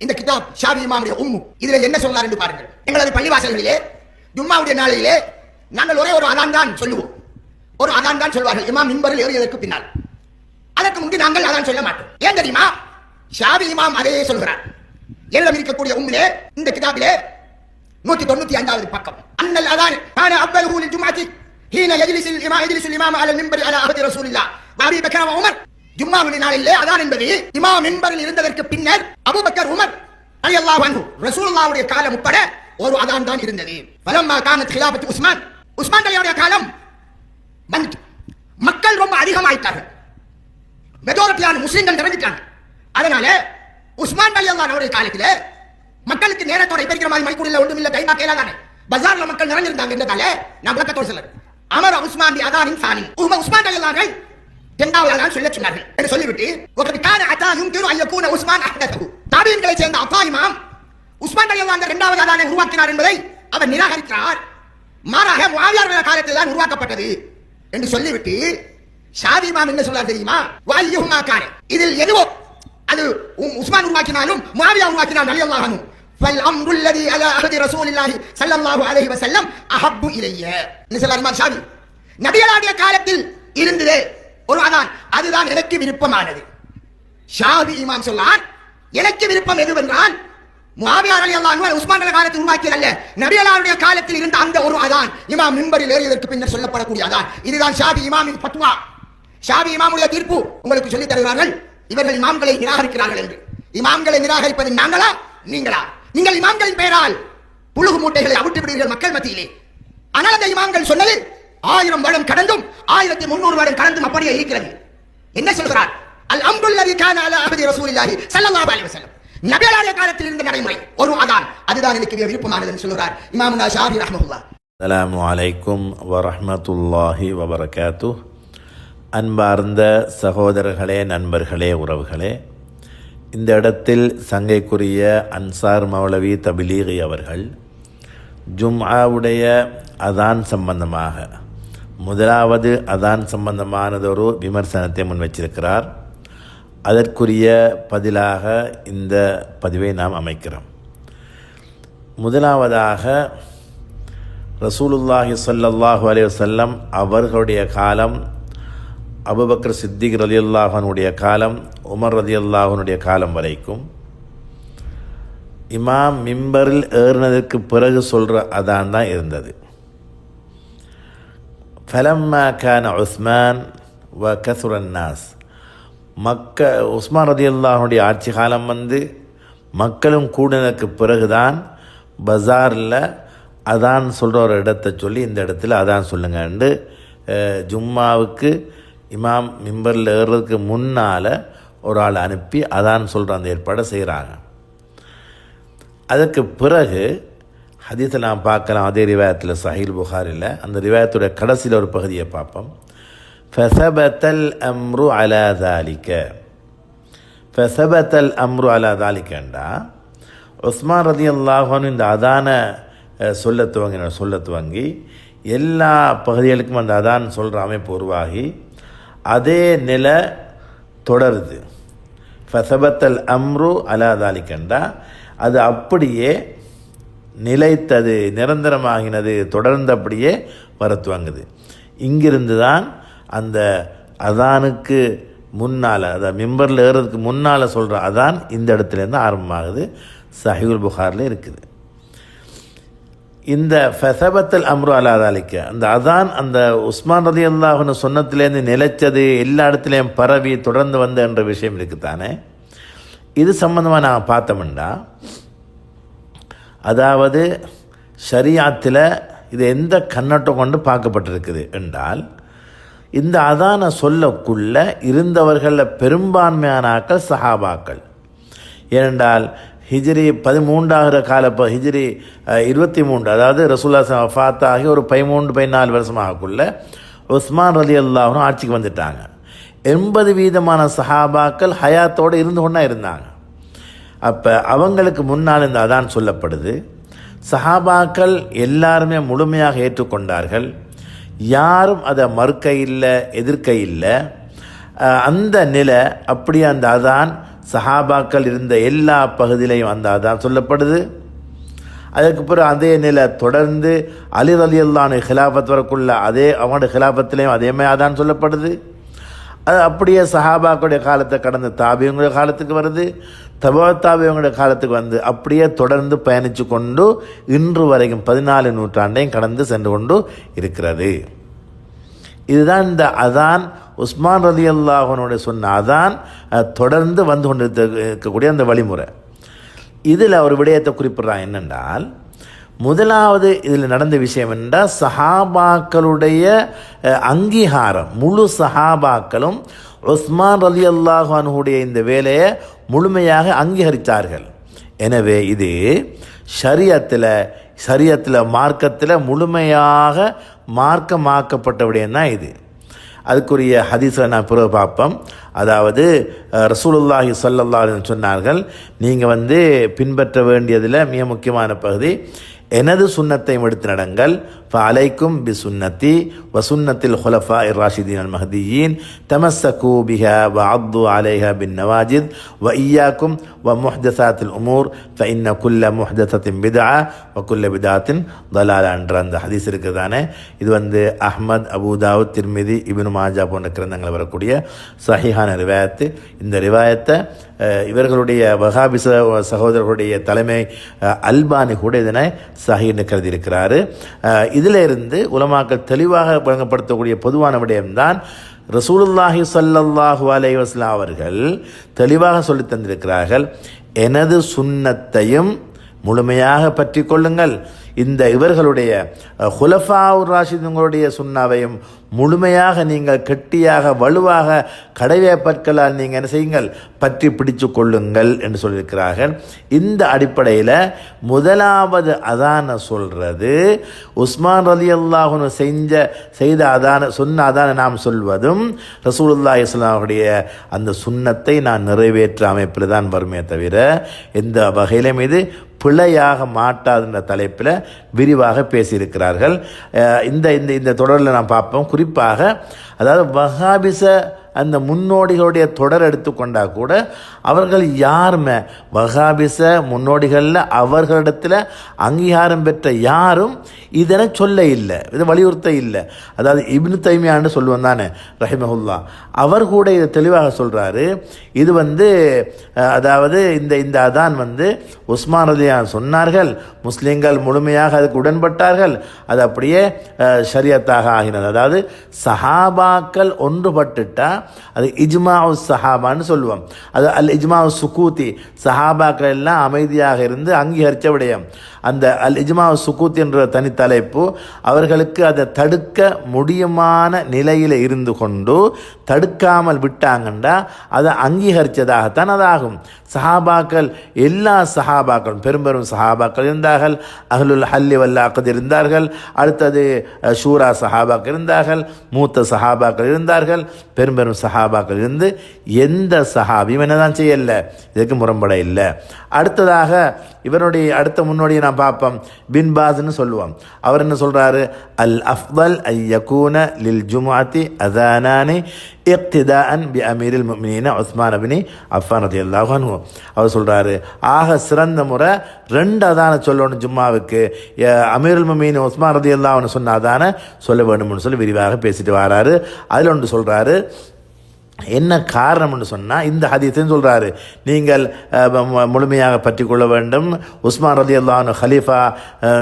இந்த கிதாப் ஷாஃபி இமாமுடைய உம்மு. இதுல என்ன சொல்றார் என்று பாருங்கள். எங்களது பள்ளிவாசல்களிலே ஜும்மாவுடைய நாளிலே நாங்கள் ஒரே ஒரு அதான் தான் சொல்லுவோம். ஒரு அதான் தான் சொல்வார்கள் இமாம் மிம்பரில் ஏறியதற்கு பின்னால். அதற்கு முன்பு நாங்கள் அதான் சொல்ல மாட்டோம். ஏன் தெரியுமா? ஷாஃபி இமாம் அதே சொல்கிறார். என்னிடம் இருக்கக்கூடிய உம்மிலே இந்த கிதாபிலே 195வது பக்கம். அன்னல் அதான் கான அவ்வலஹு லில் ஜும்அத்தி ஹீன யஜ்லிஸுல் இமாம் அலல் மிம்பர் அலா அஹதி ரசூலில்லாஹ் வ அபீ பக்கர் வ உமர். ஜும்மாவுடைய நாளிலே அதான் என்பது இமாம் மிம்பரில் இருந்ததற்கு பின்னர் அபூபக்கர் உமர் ரலியல்லாஹு அன்ஹு ரசூலுல்லாஹ்வுடைய காலம் உட்பட ஒரு அதான் தான் இருந்தது. ஃபலம்மா கானத் கிலாபத்து உஸ்மான் ரலியல்லாஹு காலம் வந்து மக்கள் ரொம்ப அதிகமாயிட்டார்கள். மெஜாரிட்டியான முஸ்லிம்கள் நிறைஞ்சிட்டாங்க. அதனால உஸ்மான் ரலியல்லாஹு அவருடைய காலத்திலே மக்களுக்கு நேரத்தோட இப்ப மாதிரி மைக்கூடில் ஒன்றும் இல்லை, டைமா கேளாதானே, பஜார்ல மக்கள் நிறைஞ்சிருந்தாங்க. என்றதால நான் விளக்கத்தோடு சொல்றேன். அமர் உஸ்மான் அதானின் சானி உஸ்மான் ரலியல்லாஹு இரண்டாவது சொல்ல சொன்னார்கள் என்று சொல்லிவிட்டு உஸ்மான் தாபீன்களை சேர்ந்த அப்பா இமாம் உஸ்மான் ரலியல்லாஹு இரண்டாவது அதானை உருவாக்கினார் என்பதை அவர் நிராகரிக்கிறார். மாறாக முஆவியா காலத்தில் தான் உருவாக்கப்பட்டது என்று சொல்லிவிட்டு ஷாஃபி இமாம் என்ன சொல்றார் தெரியுமா? வாய்யுஹுமா கான, இதில் எதுவோ அது உஸ்மான் உருவாக்கினாலும் முஆவியா உருவாக்கினாலும் ரலியல்லாஹு அன்ஹு ஃபல் அம்ரு அல்லதி அலா அஹதி ரசூலில்லாஹி ஸல்லல்லாஹு அலைஹி வஸல்லம் அஹப்பு இலைய. என்ன சொல்றார் இமாம் ஷாஃபி? நபியலாகிய காலத்தில் இருந்ததே ஒரு அதான், அதுதான் எனக்கு விருப்பமானது. ஷாஃபி இமாம் சொன்னார் எனக்கு விருப்பம் எதுவென்றால் முஆவியா ரலியல்லாஹு அன்ஹு உஸ்மான் ரலியல்லாஹு காலத்தில் உருவாக்கியதல்ல, நபியலாருடைய காலத்தில் இருந்த அந்த ஒரு அதான் இமாம் மிம்பரில் ஏறியதற்கு பின்னர் சொல்லப்படக்கூடிய அதான். இதுதான் ஷாஃபி இமாமின் ஃபத்வா. ஷாஃபி இமாமுடைய தீர்ப்பு உங்களுக்கு சொல்லித் தருகிறார்கள். இவர்கள் இமாம்களை நிராகரிக்கிறார்கள் என்று. இமாம்களை நிராகரிப்பது நாங்களா நீங்களா? நீங்கள் இமாம்களின் பெயரால் புழுகு மூட்டைகளை அவிட்டு விடுவீர்கள் மக்கள் மத்தியிலே. ஆனால் அந்த இமாம்கள் சொன்னது 1000 வருடம் கடந்தும் 1300 வருடம் கடந்தும் அப்படியே இருக்கிறது. என்ன சொல்கிறார்? அல் அம்ருல்லதி கான அலா அஹதி ரசூலில்லாஹி ஸல்லல்லாஹு அலைஹி வஸல்லம், நபியலாருடைய காலத்தில் இருந்த நடைமுறை ஒரு அதான், அதுதான் எனக்கு விருப்பமானது என்று சொல்கிறார் இமாமுனா ஷாஃபி ரஹ்மத்துல்லாஹ். அஸ்ஸலாமு அலைக்கும் வரஹ்மத்துல்லாஹி வபரகாத்துஹ். அன்பார்ந்த சகோதரர்களே, நண்பர்களே, உறவுகளே, இந்த இடத்தில் சங்கைக்குரிய அன்சார் மௌலவி தபிலீகி அவர்கள் ஜும்ஆவுடைய அதான் சம்பந்தமாக முதலாவது அதான் சம்பந்தமானதொரு விமர்சனத்தை முன் வச்சிருக்கிறார். அதற்குரிய பதிலாக இந்த பதிவை நாம் அமைக்கிறோம். முதலாவதாக ரசூலுல்லாஹி ஸல்லல்லாஹு அலைஹி வஸல்லம் அவர்களுடைய காலம், அபூபக்கர் சித்திக் ரலியல்லாஹு அன்ஹுடைய காலம், உமர் ரலியல்லாஹு அன்ஹுடைய காலம் வரைக்கும் இமாம் மிம்பரில் ஏறினதற்கு பிறகு சொல்கிற அதான் தான் இருந்தது. ஃபலம்மா கான உஸ்மான் வ கசுரன் நாஸ், உஸ்மான் ரலியல்லாஹு அன்ஹுடைய ஆட்சி காலம் வந்து மக்களும் கூடினதுக்கு பிறகுதான் பஜாரில் அதான் சொல்கிற ஒரு இடத்தை சொல்லி இந்த இடத்துல அதான் சொல்லுங்கன்னு ஜும்மாவுக்கு இமாம் மிம்பரில் ஏறுறதுக்கு முன்னால் ஒரு ஆள் அனுப்பி அதான் சொல்கிற அந்த ஏற்பாடை செய்கிறாங்க. அதற்கு பிறகு ஹதீஸில் நாம் பார்க்கலாம். அதே ரிவாயத்தில் சஹீல் புகாரில் அந்த ரிவாயத்துடைய கடைசியில் ஒரு பகுதியை பார்ப்போம். ஃபஸபத்தல் அம்ரு அலா தாலிக, ஃபஸபத்தல் அம்ரு அலா தாலிகண்டா உஸ்மான் ரலியல்லாஹு அன்ஹு இந்த அதானை சொல்ல துவங்கி எல்லா பகுதிகளுக்கும் அந்த அதான் சொல்கிற அமைப்பு உருவாகி அதே நிலை தொடருது. ஃபஸபத்தல் அம்ரு அலா தாலிகண்டா அது அப்படியே நிலைத்தது, நிரந்தரமாகினது, தொடர்ந்து அப்படியே வரத்துவாங்குது. இங்கிருந்து தான் அந்த அதானுக்கு முன்னால், அதாவது மிம்பரில் ஏறதுக்கு முன்னால் சொல்கிற அதான் இந்த இடத்துலேருந்து ஆரம்பமாகுது. சஹீஹுல் புகாரில் இருக்குது. இந்த ஃபஸபத்தல் அம்ரு அலா தாலிக, அந்த அதான் அந்த உஸ்மான் ரலியல்லாஹு அன்ஹு சொன்னத்திலேருந்து நிலைச்சது, எல்லா இடத்துலையும் பரவி தொடர்ந்து வந்த என்ற விஷயம் இருக்குத்தானே. இது சம்பந்தமாக நான் பார்த்தோம்னா, அதாவது ஷரியாத்தில் இது எந்த கண்ணோட்டம் கொண்டு பார்க்கப்பட்டிருக்குது என்றால், இந்த அதான சொல்லக்குள்ள இருந்தவர்களில் பெரும்பான்மையான ஆக்கள் சஹாபாக்கள். ஏனென்றால் ஹிஜ்ரி 13 கால ஹிஜ்ரி 23, அதாவது ரசூலுல்லாஹ் வஃபாத் ஆகி ஒரு 13-14 வருஷமாகக்குள்ள உஸ்மான் ரலியல்லாஹு அன்ஹு ஆட்சிக்கு வந்துட்டாங்க. 80% சஹாபாக்கள் ஹயாத்தோடு இருந்து கொண்டா இருந்தாங்க. அப்போ அவங்களுக்கு முன்னால் இந்த அதான் சொல்லப்படுது. சஹாபாக்கள் எல்லாருமே முழுமையாக ஏற்றுக்கொண்டார்கள். யாரும் அதை மறுக்க இல்லை, எதிர்க்க இல்லை. அந்த நிலை அப்படியே அந்த அதான் சஹாபாக்கள் இருந்த எல்லா பகுதியிலையும் அந்த அதான் சொல்லப்படுது. அதுக்கு பிறகு அதே நிலை தொடர்ந்து அலி ரலியல்லாஹு ஹிலாஃபத் வரக்குள்ள அதே அவங்களோட ஹிலாஃபத்திலையும் அதே மாதிரி அதான் சொல்லப்படுது. அது அப்படியே சஹாபாக்களுடைய காலத்தை கடந்து தாபியங்களுடைய காலத்துக்கு வருது, தாபியங்களுடைய காலத்துக்கு வந்து அப்படியே தொடர்ந்து பயணித்து கொண்டு இன்று வரைக்கும் 14 நூற்றாண்டையும் கடந்து சென்று கொண்டு இருக்கிறது. இதுதான் இந்த அதான் உஸ்மான் ரலியல்லாஹு அன்ஹு சொன்ன அதான் தொடர்ந்து வந்து கொண்டு இருக்கக்கூடிய அந்த வழிமுறை. இதில் ஒரு விடயத்தை குறிப்பிட்றான் என்னென்றால், முதலாவது இதில் நடந்த விஷயம் என்றால் சஹாபாக்களுடைய அங்கீகாரம். முழு சஹாபாக்களும் உஸ்மான் ரலியல்லாஹு அன்ஹுடைய இந்த வேலையை முழுமையாக அங்கீகரித்தார்கள். எனவே இது ஷரியத்தில் மார்க்கத்தில் முழுமையாக மார்க்கமாக்கப்பட்ட விடயம் தான் இது. அதுக்குரிய ஹதீஸை நான் பிறகு பார்ப்போம். அதாவது ரசூலுல்லாஹி ஸல்லல்லாஹு அலைஹி வஸல்லம் சொன்னார்கள், நீங்கள் பின்பற்ற வேண்டியதில் மிக முக்கியமான பகுதி எனது சுன்னத்தையும் எடுத்து நடங்கள். ஃபஅலைக்கும் பி சுன்னத்தி வ சுன்னத்தில் ஹுலஃபாஇ ராஷிதீன் அல் மஹ்தியீன் தமஸ்ஸகு பிஹா வ அத்து அலைஹா பின் நவாஜித் வ இய்யாக்கும் வ முஹ்தஸாத்தில் உமூர் ஃபஇன்ன குல்ல முஹ்தஸத்தின் பித்ஆ வ குல்ல பித்ஆத்தின் ضலாலா என்ற அந்த ஹதீஸ் இருக்குதானே. இது அஹ்மத், அபூ தாவூத், திர்மிதி, இப்னு மாஜா போன்ற கிரந்தங்கள் வரக்கூடிய சஹீஹான ரிவாயத்து. இந்த ரிவாயத்தை இவர்களுடைய வஹாபி சகோதரர்களுடைய தலைமை அல்பானி கூட இதனை சஹீஹ்னு கருதி இருக்கிறாரு. இதில் இருந்து உலமாக்கள் தெளிவாக வழங்கப்படுத்தக்கூடிய பொதுவான விடயம்தான் ரசூலுல்லாஹி ஸல்லல்லாஹு அலைஹி வஸல்லம் அவர்கள் தெளிவாக சொல்லி தந்திருக்கிறார்கள், எனது சுன்னத்தையும் முழுமையாக பற்றி கொள்ளுங்கள், இந்த இவர்களுடைய ஹுலஃபாவுர் ராஷிதுங்களுடைய சுன்னாவையும் முழுமையாக நீங்கள் கெட்டியாக வலுவாக கடைவே பற்களால் நீங்கள் என்ன செய்யுங்கள், பற்றி பிடிச்சு கொள்ளுங்கள் என்று சொல்லியிருக்கிறார்கள். இந்த அடிப்படையில் முதலாவது அதான சொல்றது உஸ்மான் ரலியல்லாஹு அன்ஹு செய்த அதான சொன்ன அதான நாம் சொல்வதும் ரசூலுல்லாஹி ஸல்லல்லாஹு அலைஹி வஸல்லம் அந்த சுன்னத்தை நான் நிறைவேற்ற அமைப்பில் தான் வருமே தவிர எந்த வகையிலும் இது பிழையாக மாட்டாதுன்ற தலைப்பில் விரிவாக பேசியிருக்கிறார்கள். இந்த தொடரில் நாம் பார்ப்போம். குறிப்பாக அதாவது வஹாபிச அந்த முன்னோடிகளுடைய தொடர் எடுத்துக்கொண்டா கூட அவர்கள் யாருமே வஹாபிச முன்னோடிகளில் அவர்களிடத்தில் அங்கீகாரம் பெற்ற யாரும் இதனை சொல்ல இல்லை, இதை வலியுறுத்த இல்லை. அதாவது இப்னு தைமியான்னு சொல்லுவோம் தானே ரஹிமஹுல்லா, அவர் கூட இதை தெளிவாக சொல்கிறாரு. இது அதாவது இந்த அதான் உஸ்மான் ரலியல்லாஹு சொன்னார்கள், முஸ்லீம்கள் முழுமையாக அதுக்கு உடன்பட்டார்கள், அது அப்படியே ஷரியத்தாக ஆகினது. அதாவது சஹாபாக்கள் ஒன்றுபட்டுட்டா அது இஜ்மாஉ சஹாபான்னு சொல்லுவோம். அது அல் இஜ்மாஉ சுகூத்தி, சஹாபாக்கள் எல்லாம் அமைதியாக இருந்து அங்கீகரித்த விடயம். அந்த அல் இஜ்மாஉ சுகூத்தி என்ற தனித்தலைப்பு அவர்களுக்கு அதை தடுக்க முடியுமான நிலையில் இருந்து கொண்டு தடுக்காமல் விட்டாங்கண்டா அதை அங்கீகரித்ததாகத்தான் அதாகும். சஹாபாக்கள் எல்லா சஹாபாக்களும் பெரும் சஹாபாக்கள் இருந்தார்கள், அஹ்லுல் ஹல்லி வல் அக்த் இருந்தார்கள், அடுத்தது ஷூரா சஹாபாக்கள் இருந்தார்கள், மூத்த சஹாபாக்கள் இருந்தார்கள், பெரும் சஹாபாக்கள் இருந்து எந்த சஹாபியும் என்னதான் செய்யல, இதுக்கு முரண்பட இல்லை. அடுத்ததாக இவருடைய அடுத்த முன்னோடியை நான் பார்ப்போம், பின் பாஸ்ன்னு சொல்லுவோம். அவர் என்ன சொல்றாரு, அல் அஃதல் ஐ யகூன லில் ஜும்அத்தி அதானானி இக்திதாஅன் பி அமீரில் முஃமினீன உஸ்மான் இப்னு அஃபான் ரலியல்லாஹு அன்ஹு. அவர் சொல்றாரு, ஆக சிறந்த முறை 2 அதான சொல்லணும் ஜும்மாவுக்கு, அமீருல் முஃமினீன் உஸ்மான் ரலியல்லாஹு அன்ஹு சொன்ன அதான சொல்ல வேண்டும்னு சொல்லி விரிவாக பேசிட்டு வராரு. அதில் ஒன்று சொல்றாரு, என்ன காரணம்னு சொன்னால் இந்த ஹதீஸையும் சொல்கிறாரு, நீங்கள் முழுமையாக பற்றி கொள்ள வேண்டும். உஸ்மான் ரலியல்லாஹு அன்ஹு ஹலீஃபா,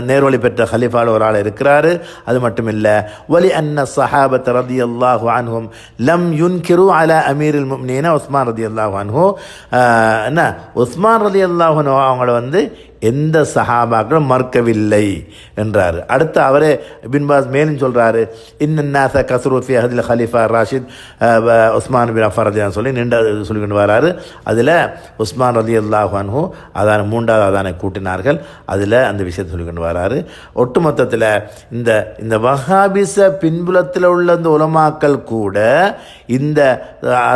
நேர்வழி பெற்ற ஹலீஃபாவில் ஒரு ஆள் இருக்கிறாரு. அது மட்டும் இல்லை, வலி அன்ன ஸஹாபத் ரலியல்லாஹு அன்ஹும் லம் யுன்கிரு அலா அமீரில் முஃமினீன உஸ்மான் ரலியல்லாஹு அன்ஹு, என்ன உஸ்மான் ரலியல்லாஹு அன்ஹு அவங்கள எந்த சஹாபாக்களும் மறுக்கவில்லை என்றார். அடுத்து அவரே இப்னு பாஸ் மேலும் சொல்றாரு, இன்னன்னாஸ கஸ்ரு ஃபி அஹ்தில் ஹலீஃபா ராஷித் உஸ்மான் பின் அஃபான் ரலியல்லாஹு சொல்லி சொல்லிக்கொண்டு வராரு. அதில் உஸ்மான் ரலியல்லாஹு அன்ஹு அதான 3வது அதானை கூட்டினார்கள். அதில் அந்த விஷயத்தை சொல்லிக்கொண்டு வராரு. ஒட்டுமொத்தத்தில் இந்த வஹாபிச பின்புலத்தில் உள்ள இந்த உலமாக்கள் கூட இந்த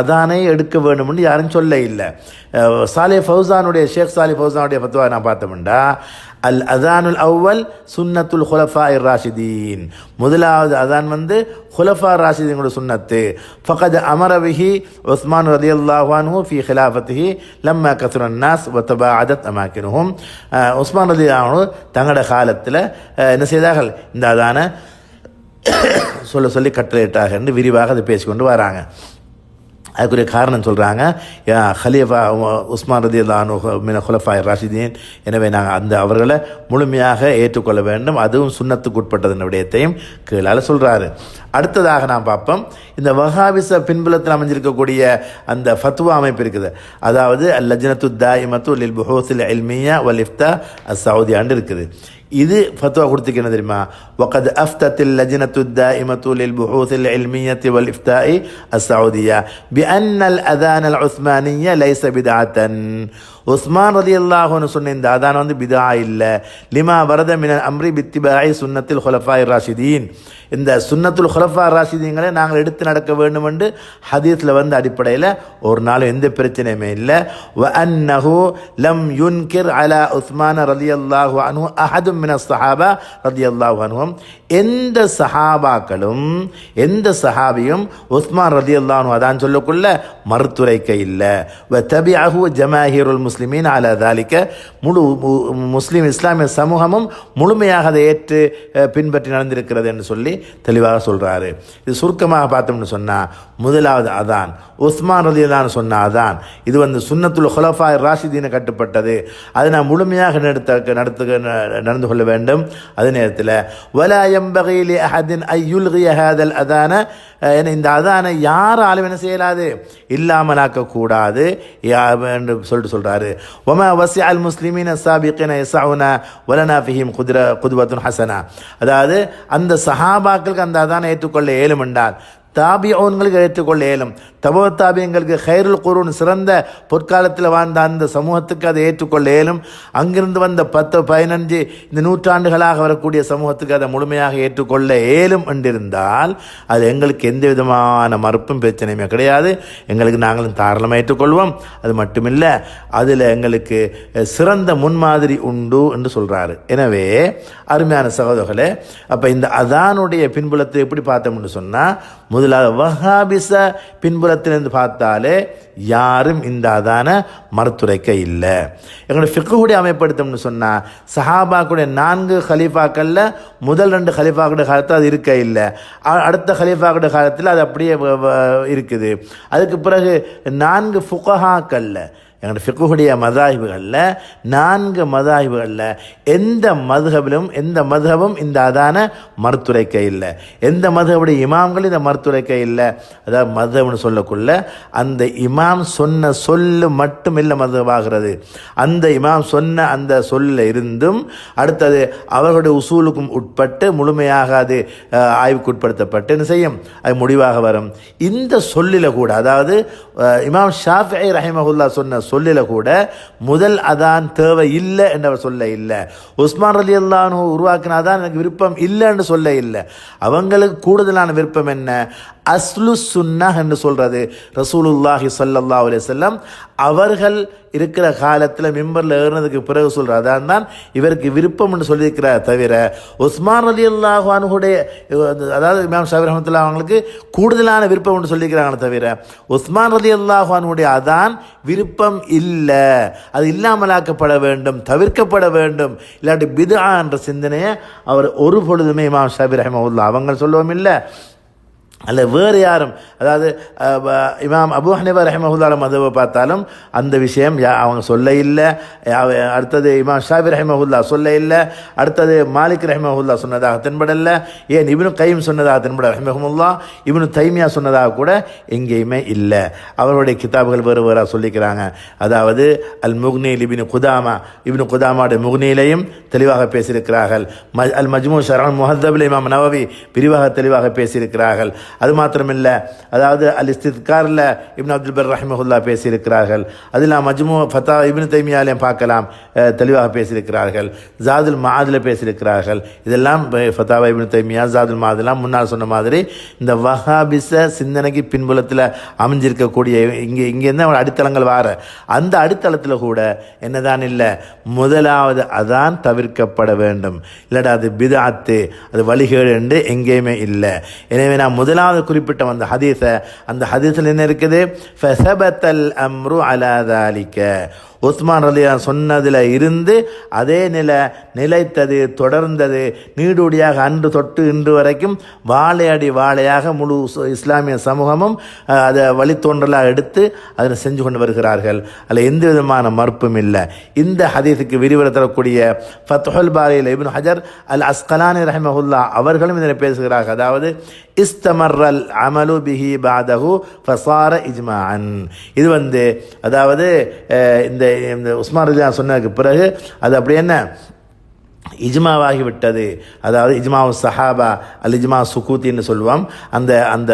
அதானை எடுக்க வேண்டும் என்று யாரும் சொல்ல இல்லை. ஷேக் சாலி ஃபௌசானுடைய ஃபத்வா நான் பார்த்தோம்டா, அல் அதானுல் அவ்வல் சுன்னத்துல் ஹுலஃபாஇர் ராஷிதீன், முதலாவது அதான் ஹுலஃபா ராஷிதீன்களுடைய சுன்னத்து. ஃபகத் அமர பிஹி உஸ்மான் ரலியல்லாஹு அன்ஹு ஃபீ ஹிலாஃபத்திஹி லம்மா கஸரன் நாஸ் வ தபாஅதத் அமாகினுஹும். உஸ்மான் ரலியல்லாஹு அன்ஹு தங்களோட காலத்தில் என்ன செய்தார்கள், இந்த அதான சொல்லி கட்டளையிட்டார்கள் என்று விரிவாக அதை பேசிக்கொண்டு வராங்க. அதுக்குரிய காரணம் சொல்கிறாங்க, ஹலீஃபா உஸ்மான் ரலியல்லாஹு அன்ஹு மின குலஃபாய் ராஷிதீன், எனவே நாங்கள் அவர்களை முழுமையாக ஏற்றுக்கொள்ள வேண்டும், அதுவும் சுன்னத்துக்கு உட்பட்டதன் விடயத்தையும் கீழால் சொல்கிறாரு. அடுத்ததாக நாம் பார்ப்போம், இந்த வஹாபிச பின்புலத்தில் அமைஞ்சிருக்கக்கூடிய அந்த ஃபத்வா அமைப்பு இருக்குது, அதாவது லஜ்னத்து தாயிமத்து லில் புஹூஸில் இல்மியா வல் இஃப்தா அஸ்-சவுதியாண்டு இருக்குது. இது ஃபத்வா கொடுத்துக்கு என்ன தெரியுமா, வகத் அஃப்தத்தில் லஜ்னத்து தாயிமத்து லில் புஹூஸில் இல்மியத்தி வல் இஃப்தாஇ அஸ்-சவுதியா பிஅன்னல் அதான் அல் உஸ்மானிய்ய லைஸ பித்அத்தன். உஸ்மான் ரலியல்லாஹு அன்ஹு சொன்ன இந்த அதான் வந்து பிதா இல்லை. லிமா வரத மினல் அம்ரி பித்திபாஇ சுன்னத்தில் குலஃபாய் ராஷிதீன், இந்த சுன்னத்துல் குலஃபா ராஷிதீன்களை நாங்கள் எடுத்து நடக்க வேண்டும் என்று ஹதீஸில் வந்து அடிப்படையில் ஒரு நாள் எந்த பிரச்சனையுமே இல்லை. வ அன்னஹு லம் யுன்கிர் அலா உஸ்மான் ரலியல்லாஹு அன்ஹு அஹதும் மின ஸஹாபா ரலியல்லாஹு அன்ஹும், எந்த சஹாபாக்களும் எந்த சஹாபியும் உஸ்மான் ரலியல்லாஹு அன்ஹு அதான் சொல்லக்குள்ள மறுத்துரைக்க இல்லை. வ தபிஅஹு ஜமாஹீருல் முஸ்லிமீன் அலா தாலிக, முழு முஸ்லீம் இஸ்லாமிய சமூகமும் முழுமையாக அதை ஏற்று பின்பற்றி நடந்திருக்கிறது என்று சொல்லி தெளிவாக சொல்கிறாரு. இது சுருக்கமாக பார்த்தோம்னு சொன்னால், முதலாவது அதான் உஸ்மான் ரலியல்லாஹு அன்ஹு சொன்ன அதான், இது வந்து சுன்னத்துல் குலஃபா ராஷிதீனை கட்டுப்பட்டது, அதை நான் முழுமையாக நடந்து கொள்ள வேண்டும். அதே நேரத்தில் வலா யம்பகி லி அஹதின் ஐ யுல்கிய ஹாதல் அதான, இந்த அதானை யாராலும் என்ன செய்யலாது, இல்லாமலாக்க கூடாது என்று சொல்றாரு. வமா வசிஅல் முஸ்லிமீன சாபிகீன யஸஉனா வலனா ஃபீஹிம் குதுவத்துன் ஹஸனா, அதாவது அந்த சஹாபாக்களுக்கு அந்த அதானை ஏற்றுக்கொள்ள ஏலும் என்றால் தாபிஊன்களுக்கு ஏற்றுக்கொள்ள இயலும், தபோ தாபியங்களுக்கு ஹைருல் குரூன் சிறந்த பொற்காலத்தில் வாழ்ந்த அந்த சமூகத்துக்கு அதை ஏற்றுக்கொள்ள இயலும். அங்கிருந்து வந்த 10-15 இந்த நூற்றாண்டுகளாக வரக்கூடிய சமூகத்துக்கு அதை முழுமையாக ஏற்றுக்கொள்ள இயலும் என்றிருந்தால் அது எங்களுக்கு எந்த விதமான மறுப்பும் பிரச்சனையுமே கிடையாது, எங்களுக்கு நாங்களும் தாராளமாக ஏற்றுக்கொள்வோம். அது மட்டுமில்லை, அதில் எங்களுக்கு சிறந்த முன்மாதிரி உண்டு என்று சொல்கிறாரு. எனவே அருமையான சகோதரர்களே, அப்போ இந்த அதானுடைய பின்புலத்தை எப்படி பார்த்தோம்னு சொன்னால், முதலாவது வஹாபிச பின்புலத்திலிருந்து பார்த்தாலே யாரும் இந்த அதான மறுத்துரைக்க இல்லை. எங்களுடைய ஃபிக்ஹுடைய அமைப்படுத்தோம்னு சொன்னால், சஹாபாக்குடைய 4 ஹலீஃபாக்களில் முதல் 2 ஹலீஃபாக்குடைய காலத்தில் அது இருக்க இல்லை, அடுத்த ஹலீஃபாக்குடைய காலத்தில் அது அப்படியே இருக்குது. அதுக்கு பிறகு 4 ஃபுகஹாக்களில், எங்களுடைய ஃபிக்ஹுடைய மதாஹிபுகளில் 4 மதாஹிபுகளில் எந்த மதுஹபும் இந்த அதான மறுத்துரைக்க இல்லை, எந்த மதுஹபுடைய இமாம்கள் இந்த மறுத்துரைக்க இல்லை. அதாவது மதுஹப்னு சொல்லக்குள்ள அந்த இமாம் சொன்ன சொல்லு மட்டும் இல்லை மதுஹபாகிறது, அந்த இமாம் சொன்ன அந்த சொல்ல இருந்தும் அடுத்தது அவர்களுடைய உசூலுக்கும் உட்பட்டு முழுமையாக அது ஆய்வுக்கு உட்படுத்தப்பட்டு என்ன செய்யும், அது முடிவாக வரும். இந்த சொல்லில கூட, அதாவது இமாம் ஷாஃபிஈ ரஹிமஹுல்லா சொன்ன சொல்லில கூட முதல் அதான் தேவை இல்லை என்று சொல்ல இல்லை, உஸ்மான் ரலியல்லாஹு அன்ஹு உருவாக்கின அதான் எனக்கு விருப்பம் இல்லை என்று சொல்ல இல்லை. அவங்களுக்கு கூடுதலான விருப்பம் என்ன, அஸ்லு சுன்னஹ் என்று சொல்றது. ரசூலுல்லாஹி ஸல்லல்லாஹு அலைஹி வஸல்லம் அவர்கள் இருக்கிற காலத்தில் மிம்பரில் ஏறினதுக்கு பிறகு சொல்கிறார், அதான் தான் இவருக்கு விருப்பம் என்று சொல்லியிருக்கிறார். தவிர உஸ்மான் ரலியல்லாஹு அன்ஹுடைய, அதாவது இமாம் ஷாஃபி ரஹ்மத்துல்லாஹி அவங்களுக்கு கூடுதலான விருப்பம் என்று சொல்லியிருக்கிறாங்க. தவிர உஸ்மான் ரலியல்லாஹு அன்ஹுடைய அதான் விருப்பம் இல்லை, அது இல்லாமலாக்கப்பட வேண்டும், தவிர்க்கப்பட வேண்டும், இல்லாட்டி பித்ஆ என்ற சிந்தனையை அவர் ஒரு பொழுதுமே இமாம் ஷாஃபி ரஹ்மத்துல்லாஹி அவங்க சொல்லவும் இல்லை, அல்ல வேறு யாரும். அதாவது இமாம் அபூ ஹனீஃபா ரஹிமஹுல்லாஹ் மதுவை பார்த்தாலும் அந்த விஷயம் அவங்க சொல்ல இல்லை. அடுத்தது இமாம் ஷாஃபி ரஹிமஹுல்லாஹ் சொல்ல இல்லை. அடுத்தது மாலிக் ரஹிமஹுல்லாஹ் சொன்னதாக தென்படலை. ஏன் இப்னு கைம் சொன்னதாக தென்பட ரஹிமஹுல்லாஹ், இப்னு தைமியா சொன்னதாக கூட எங்கேயுமே இல்லை. அவருடைய கிதாபுகள் வேறு வேறாக சொல்லிக்கிறாங்க. அதாவது அல் முக்னி இப்னு குதாமாவுடைய முக்னியிலையும் தெளிவாக பேசியிருக்கிறார்கள். அல் மஜ்மூ ஷர்ஹ் முஹத்தபில் இமாம் நவவி விரிவாக தெளிவாக பேசியிருக்கிறார்கள். அது மாத்திரமில்லை, அதாவது அல் இஸ்தித்காரில் இப்னு அப்துல் பர் ரஹிமஹுல்லா பேசியிருக்கிறார்கள். அதில் மஜ்மு ஃபத்தா இப்னு தைமியாலையும் பார்க்கலாம், தெளிவாக பேசியிருக்கிறார்கள். ஜாதுல் மஆதில் பேசியிருக்கிறார்கள். இதெல்லாம் ஃபத்தாவா இப்னு தைமியா, ஜாதுல் மஆதெல்லாம் முன்னால் சொன்ன மாதிரி இந்த வஹாபிச சிந்தனைக்கு பின்புலத்தில் அமைஞ்சிருக்கக்கூடிய இங்கேருந்து அவன் அடித்தளங்கள் வார அந்த அடித்தளத்தில் கூட என்னதான் இல்லை, முதலாவது அதான் தவிர்க்கப்பட வேண்டும். இல்லடா அது பித்அத்து, அது வழிகேடு என்று எங்கேயுமே இல்லை. எனவே நான் முதலாவது குறிப்பிட்ட அந்த ஹதீஸை, அந்த ஹதீஸில் என்ன இருக்குது, ஃபஸபத்தல் அம்ரு அலா ذلك, உஸ்மான் ரலியல்லாஹு சொன்னதில் இருந்து அதே நிலைத்தது, தொடர்ந்தது, நீடூடியாக அன்று தொட்டு இன்று வரைக்கும் வாழையடி வாழையாக முழு இஸ்லாமிய சமூகமும் அதை வழித்தோன்றலாக எடுத்து அதை செஞ்சு கொண்டு வருகிறார்கள். அதில் எந்த விதமான மறுப்பும் இல்லை. இந்த ஹதீஸுக்கு விரிவுரை தரக்கூடிய ஃபத்ஹுல் பாரியில் இப்னு ஹஜர் அல் அஸ்கலானி ரஹிமஹுல்லா அவர்களும் இதனை பேசுகிறார்கள். அதாவது இஸ்தமர்ரல் அமலு பிஹி பாதஹு ஃபஸார இஜ்மாஅன். இது அதாவது இந்த உஸ்மான் ரலியல்லாஹு சொன்னதுக்கு பிறகு அது அப்படி என்ன இஜ்மாவாகிவிட்டது. அதாவது இஜ்மாவு சஹாபா அல் இஜ்மா சுகூத்தின்னு சொல்லுவோம். அந்த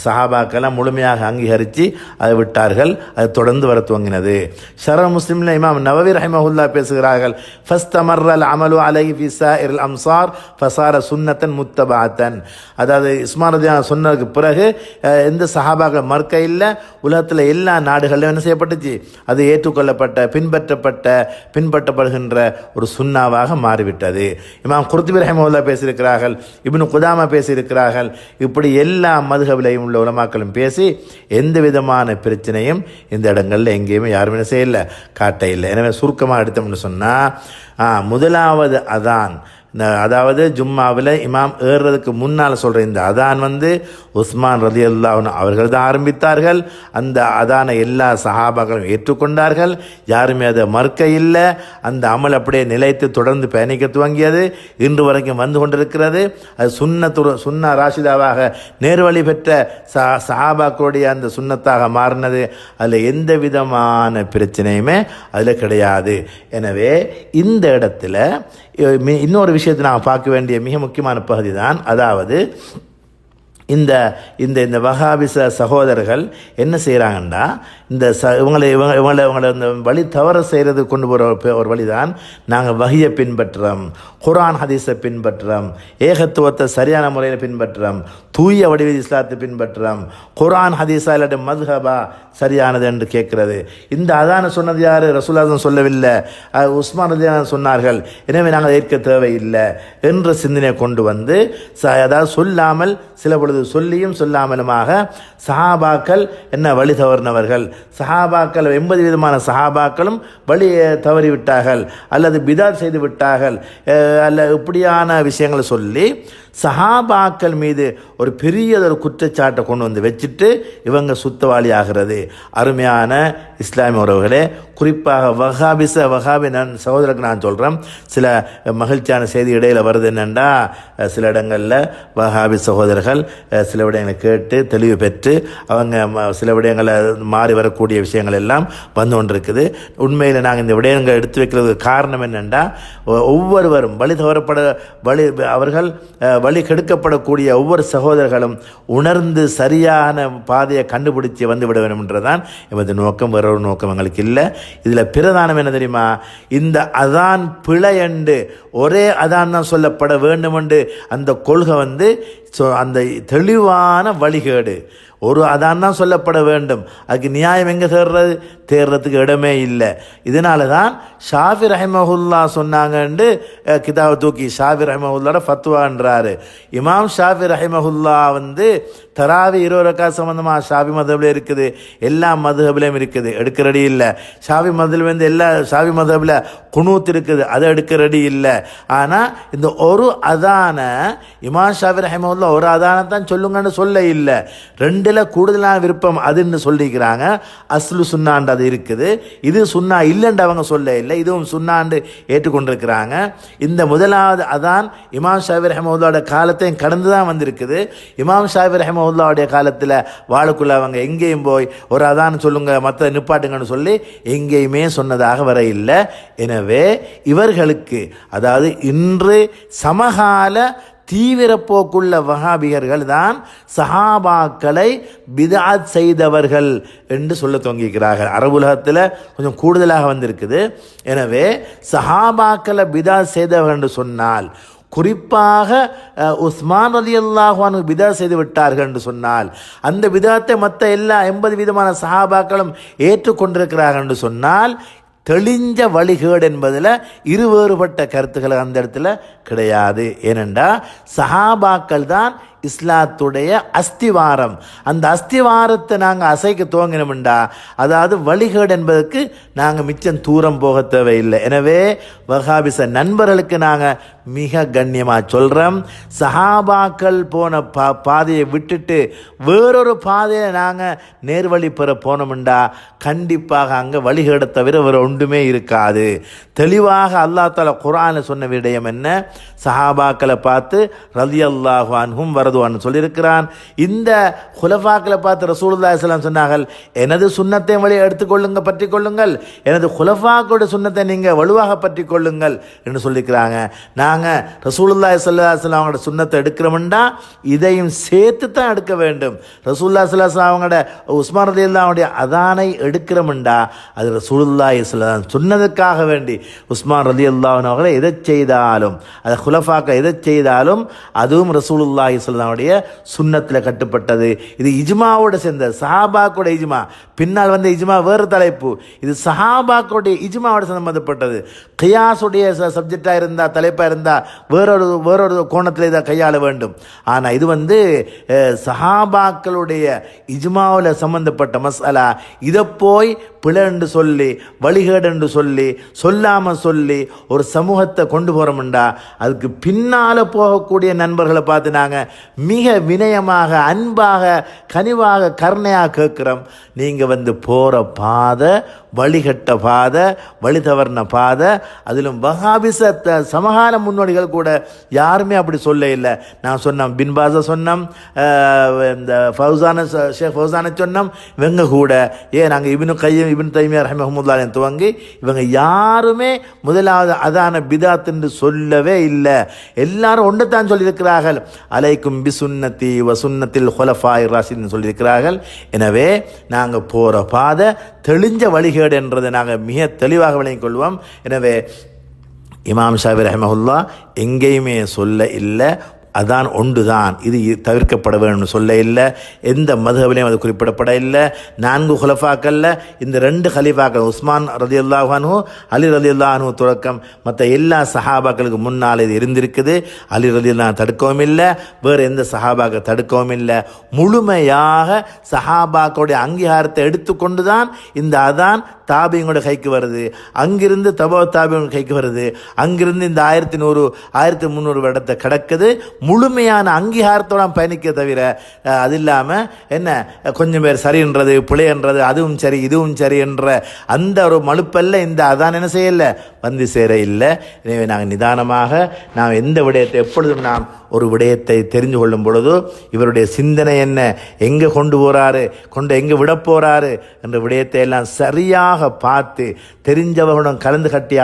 சஹாபாக்கெல்லாம் முழுமையாக அங்கீகரித்து அதை விட்டார்கள். அது தொடர்ந்து வர துவங்கினது. ஷரஹ் முஸ்லிமில் இமாம் நவவி ரஹிமஹுல்லா பேசுகிறார்கள், ஃபஸ்தமர்ரல் அமலு அலைஹி ஃபி ஸாயிரில் அம்சார் ஃபஸார சுன்னத்தன் முத்தபஅத்தன். அதாவது உஸ்மான் ரலியல்லாஹு சொன்னதுக்கு பிறகு எந்த சஹாபாக்கள் மறுக்க இல்லை, உலகத்தில் எல்லா நாடுகளிலும் என்ன செய்யப்பட்டுச்சு, அது ஏற்றுக்கொள்ளப்பட்ட பின்பற்றப்படுகின்ற ஒரு சுன்னாவாக மாறிவிட்டது. இமாம் குர்துபி ரஹிமஹுல்லா பேசியிருக்கிறார்கள், இப்னு குதாமா பேசியிருக்கிறார்கள். இப்படி எல்லா மதுஹபிலையும் உள்ள உலமாக்களும் பேசி எந்த விதமான பிரச்சனையும் இந்த இடங்கள்ல எங்கேயுமே யாருமே செய்யல, காட்ட இல்லை. எனவே சுருக்கமாக எடுத்தோம்னு சொன்னால், முதலாவது அதான், அதாவது ஜும்மாவில் இமாம் ஏறுறதுக்கு முன்னால் சொல்கிற இந்த அதான் உஸ்மான் ரலியல்லாஹு அன்ஹு அவர்கள் தான் ஆரம்பித்தார்கள். அந்த அதானை எல்லா சஹாபாக்களும் ஏற்றுக்கொண்டார்கள், யாருமே அதை மறுக்க இல்லை. அந்த அமல் அப்படியே நிலைத்து தொடர்ந்து பயணிக்க துவங்கியது, இன்று வரைக்கும் வந்து கொண்டிருக்கிறது. அது சுன்னா ராஷிதாவாக நேர்வழி பெற்ற சஹாபாக்களுடைய அந்த சுன்னத்தாக மாறினது. அதில் எந்த விதமான பிரச்சனையுமே அதில் கிடையாது. எனவே இந்த இடத்துல இன்னொரு விஷயத்தை நாம் பார்க்க வேண்டிய மிக முக்கியமான பகுதி தான், அதாவது இந்த இந்த இந்த வஹாபிச சகோதரர்கள் என்ன செய்கிறாங்கன்னா, இவங்களை இந்த வழி தவற செய்கிறது கொண்டு போகிற ஒரு வழி தான், நாங்கள் வஹியை பின்பற்றுறோம், குர்ஆன் ஹதீஸை பின்பற்றுறோம், ஏகத்துவத்தை சரியான முறையில் பின்பற்றுறோம், தூய வடிவில் இஸ்லாத்தை பின்பற்றுறோம், குர்ஆன் ஹதீஸா இல்லாட்டி மதுஹபா சரியானது என்று கேட்கிறது. இந்த அதான சொன்னது யார்? ரசூலுல்லாஹ் சொல்லவில்லை, உஸ்மான் ரலியல்லாஹு சொன்னார்கள். எனவே நாங்கள் ஏற்க தேவையில்லை என்ற சிந்தனையை கொண்டு அதாவது சொல்லாமல், சில பொழுது சொல்லியும் சொல்லாமலுமாக சஹாபாக்கள் என்ன வழி தவறினவர்கள், சஹாபாக்கள் 80 விதமான சஹாபாக்களும் வழி தவறிவிட்டார்கள் அல்லது பிதாத் செய்து விட்டார்கள் அல்ல இப்படியான விஷயங்களை சொல்லி சஹாபாக்கள் மீது ஒரு பெரியதொரு குற்றச்சாட்டை கொண்டு வச்சுட்டு இவங்க சுத்தவாளி ஆகிறது. அருமையான இஸ்லாமிய உறவுகளே, குறிப்பாக வஹாபி சகோதரருக்கு நான் சொல்கிறேன், சில மகிழ்ச்சியான செய்தி இடையில் வருது. என்னென்னா, சில இடங்களில் வஹாபி சகோதரர்கள் சில விடயங்களை கேட்டு தெளிவு பெற்று அவங்க சில விடயங்களை மாறி வரக்கூடிய விஷயங்கள் எல்லாம் வந்து கொண்டிருக்குது. உண்மையில் நாங்கள் இந்த விடயங்களை எடுத்து வைக்கிறதுக்கு காரணம் என்னென்னா, ஒவ்வொருவரும் அவர்கள் வழி கெடுக்கப்படக்கூடிய ஒவ்வொரு சகோதரர்களும் உணர்ந்து சரியான பாதையை கண்டுபிடிச்சி வந்துவிட வேண்டும் என்றதான் எமது நோக்கம். வேற ஒரு நோக்கம் எங்களுக்கு இல்லை. இதில் பிரதானம் என்ன தெரியுமா, இந்த அதான் பிழை என்று ஒரே அதான் தான் சொல்லப்பட வேண்டும் என்று அந்த கொள்கை அந்த தெளிவான வழிகேடு. ஒரு அதான் தான் சொல்லப்பட வேண்டும், அதுக்கு நியாயம் எங்கே தேர்றதுக்கு இடமே இல்லை. இதனால தான் ஷாஃபி ரஹிமஹுல்லா சொன்னாங்கன்னு கிதாபை தூக்கி ஷாஃபி ரஹிமஹுல்லாவோட ஃபத்வான்றாரு. இமாம் ஷாஃபி ரஹிமஹுல்லா தராவி 20 ரக்காத் சம்பந்தமாக ஷாஃபி மதுஹபில் இருக்குது, எல்லா மதுஹபிலையும் இருக்குது, எடுக்க ரெடி இல்லை. ஷாஃபி மதுஹபில் எல்லா ஷாஃபி மதுஹபில் குனூத் இருக்குது, அதை எடுக்க ரெடி இல்லை. ஆனால் இந்த ஒரு அதான இமாம் ஷாஃபி ரஹிமஹுல்லா ஒரு அதானை தான் சொல்லுங்கன்னு சொல்ல இல்லை, 2ல் கூடுதலான விருப்பம் அதுன்னு சொல்லிக்கிறாங்க. அஸ்லு சுன்னாண்டு அது இருக்குது, இது சுன்னா இல்லைன்னு அவங்க சொல்ல இல்லை, இதுவும் சுன்னாண்டு ஏற்றுக்கொண்டிருக்கிறாங்க. இந்த முதலாவது அதான் இமாம் ஷாஃபி ரஹிமஹுல்லாவோட காலத்தையும் கடந்து தான் வந்திருக்குது. இமாம் ஷாஃபி ரஹிமஹுல்லாவுடைய காலத்தில் வாழக்குள்ள அவங்க எங்கேயும் போய் ஒரு அதான் சொல்லுங்க மற்ற நிப்பாட்டுங்கன்னு சொல்லி எங்கேயுமே சொன்னதாக வர இல்லை. எனவே இவர்களுக்கு, அதாவது இன்று சமகால தீவிர போக்குள்ள வஹாபியர்கள் தான் சஹாபாக்களை பித்அத் செய்தவர்கள் என்று சொல்ல துவங்கிக்கிறார்கள். அரபுலகத்தில் கொஞ்சம் கூடுதலாக வந்திருக்குது. எனவே சஹாபாக்களை பித்அத் செய்தவர்கள் என்று சொன்னால், குறிப்பாக உஸ்மான் ரலியல்லாஹு அன்ஹு பித்அத் செய்து விட்டார்கள் என்று சொன்னால், அந்த பித்அத்தை மற்ற எல்லா 80 விதமான சஹாபாக்களும் ஏற்றுக்கொண்டிருக்கிறார்கள் என்று சொன்னால், தெளிஞ்ச வழிகேடு என்பதில் இருவேறுபட்ட கருத்துக்கள் அந்த இடத்துல கிடையாது. ஏனென்றா சஹாபாக்கள் தான் இஸ்லாத்துடைய அஸ்திவாரம். அந்த அஸ்திவாரத்தை நாங்கள் அசைக்க துவங்கினோம்டா, அதாவது வழிகேடு என்பதற்கு நாங்கள் மிச்சம் தூரம் போக தேவையில்லை. எனவே வஹாபிச நண்பர்களுக்கு நாங்கள் மிக கண்ணியமாக சொல்கிறோம், சஹாபாக்கள் போன பாதையை விட்டுட்டு வேறொரு பாதையை நாங்கள் நேர்வழி பெற போனோம்டா கண்டிப்பாக அங்கே வழிகேடை தவிர வேறு ஒன்றுமே இருக்காது. தெளிவாக அல்லாஹ் தஆலா குர்ஆனில் சொன்ன விடயம் என்ன? சஹாபாக்களை பார்த்து ரலியல்லாஹு அன்ஹும் வரதுவான்னு சொல்லியிருக்கிறான். இந்த குலஃபாக்களை பார்த்து ரசூலுல்லாஹி ஸல்லல்லாஹு அலைஹி வஸல்லம் சொன்னார்கள், எனது சுன்னத்தை வழி எடுத்துக்கொள்ளுங்க, பற்றி கொள்ளுங்கள், எனது குலஃபாக்களுடைய சுன்னத்தை நீங்கள் வலுவாக பற்றி கொள்ளுங்கள் என்று சொல்லியிருக்கிறாங்க. நாங்கள் ரசூலுல்லாஹி ஸல்லல்லாஹு அலைஹி வஸல்லம் அவங்களோட சுன்னத்தை எடுக்கிறோம்னா இதையும் சேர்த்து தான் எடுக்க வேண்டும். ரசூலுல்லாஹி ஸல்லல்லாஹு அலைஹி வஸல்லம் அவங்களோட உஸ்மான் ரலியல்லாஹு அன்ஹுடைய அதானை எடுக்கிறோம்டா அது ரசூலுல்லாஹி ஸல்லல்லாஹு அலைஹி வஸல்லம் சொன்னதுக்காக வேண்டி. உஸ்மான் ரலியல்லாஹு அன்ஹு அவர்களை எதை செய்தாலும், அது குலஃபாக்கள் எதை செய்தாலும் அதுவும் ரசூலுல்லாஹி ஸல்லல்லாஹு அலைஹி வஸல்லம் சுன்னத்தில் கட்டுப்பட்டது. இது இஜ்மாவோட சேர்ந்த சஹாபாக்களுடைய இஜ்மா. பின்னால் வந்த இஜ்மா வேறு தலைப்பு. இது சஹாபாக்களுடைய இஜ்மாவோட சம்பந்தப்பட்டது. கியாஸுடைய சப்ஜெக்டாக இருந்தால், தலைப்பாக இருந்தால் வேறொரு கோணத்தில் இதை கையாள வேண்டும். ஆனால் இது சஹாபாக்களுடைய இஜ்மாவில் சம்பந்தப்பட்ட மசாலா. இதை போய் பிழை என்று சொல்லி, வழிகேடு என்று சொல்லி, சொல்லாமல் சொல்லி ஒரு சமூகத்தை கொண்டு போகிறோம்டா அதுக்கு பின்னால் போகக்கூடிய நண்பர்களை பார்த்து நாங்கள் மிக வினயமாக, அன்பாக, கனிவாக, கருணையாக கேட்குறோம், நீங்கள் போகிற பாதை வழிகட்ட பாதை, வழி தவறின பாதை. அதிலும் வஹாபிச சமகால முன்னோடிகள் கூட யாருமே அப்படி சொல்ல இல்லை. நான் சொன்னோம், பின்பாஸை சொன்னோம், இந்த ஷேக் ஃபௌசானை சொன்னோம், இவங்க கூட நாங்கள் இப்னு தைமியா ரஹ்மஹுல்லாஹ் துவங்கி இவங்க யாருமே முதலாவது அதான பிதாத் என்று சொல்லவே இல்லை. எல்லாரும் ஒன்று தான் சொல்லியிருக்கிறார்கள், அலைக்கும் பி சுன்னத்தி வ சுன்னத்தில் ஹுலஃபாயிர் ராஷிதீன் சொல்லியிருக்கிறார்கள். எனவே நாங்கள் போகிற பாதை தெளிஞ்ச வழிகேடு என்றதை நாங்கள் மிக தெளிவாக விளங்கிக் கொள்வோம். எனவே இமாம் ஷாஃபி ரஹ்மஹுல்லாஹ் எங்கேயுமே சொல்ல இல்லை, அதான் ஒன்று தான், இது தவிர்க்கப்பட வேணும்னு சொல்ல இல்லை. எந்த மதுஹபிலையும் அது குறிப்பிடப்பட இல்லை. 4 குலஃபாக்கள்ல இந்த 2 ஹலீஃபாக்கள் உஸ்மான் ரலியல்லாஹு அன்ஹு, அலி ரலியல்லாஹு அன்ஹு தொடக்கம் மற்ற எல்லா சஹாபாக்களுக்கு முன்னால் இது இருந்திருக்குது. அலி ரலியல்லாஹு தடுக்கவும் இல்லை, வேறு எந்த சஹாபாக்கள் தடுக்கவும் இல்லை. முழுமையாக சஹாபாக்களுடைய அங்கீகாரத்தை எடுத்துக்கொண்டு தான் இந்த அதான் தாபியங்களோட கைக்கு வருது. அங்கிருந்து தபா தாபியங்களோட கைக்கு வருது. அங்கிருந்து இந்த 1100 1300 வருடத்தை கிடக்குது. முழுமையான அங்கீகாரத்தோட பயணிக்க தவிர அது இல்லாமல் என்ன கொஞ்சம் பேர் சரின்றது, பிழைன்றது, அதுவும் சரி இதுவும் சரி என்ற அந்த ஒரு மழுப்பல்ல இந்த அதான் என்ன செய்யலை, வந்து சேர இல்லை. எனவே நாங்கள் நிதானமாக நாம் எந்த விடயத்தை எப்பொழுதும் நாம் ஒரு விடயத்தை தெரிந்து கொள்ளும் பொழுது இவருடைய சிந்தனை என்ன, எங்கே கொண்டு போகிறாரு, எங்கே விட போகிறாரு என்ற விடயத்தை எல்லாம் சரியாக பார்த்து தெரிஞ்சவர்களுடன் கலந்து கட்டி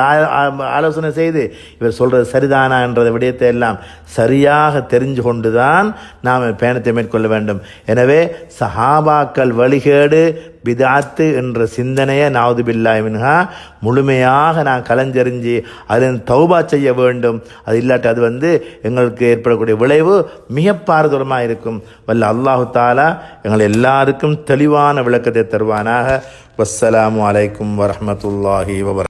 ஆலோசனை செய்து இவர் சொல்கிறது சரிதானா என்ற விடயத்தை எல்லாம் சரியாக தெரிஞ்சு கொண்டு தான் நாம் பயணத்தை மேற்கொள்ள வேண்டும். எனவே சஹாபாக்கள் வழிகேடு பிதாத்து என்ற சிந்தனையை நவுது பில்லாஹி மின்ஹா முழுமையாக நான் கலஞ்செறிஞ்சு அதில் தௌபா செய்ய வேண்டும். அது இல்லாட்டி அது எங்களுக்கு ஏற்படக்கூடிய விளைவு மிக பாரதூரமாக இருக்கும். வல்ல அல்லாஹு தாலா எங்கள் எல்லாருக்கும் தெளிவான விளக்கத்தை தருவானாக. வஸ்ஸலாமு அலைக்கும் வரஹ்மத்துல்லாஹி வபரகாத்துஹு.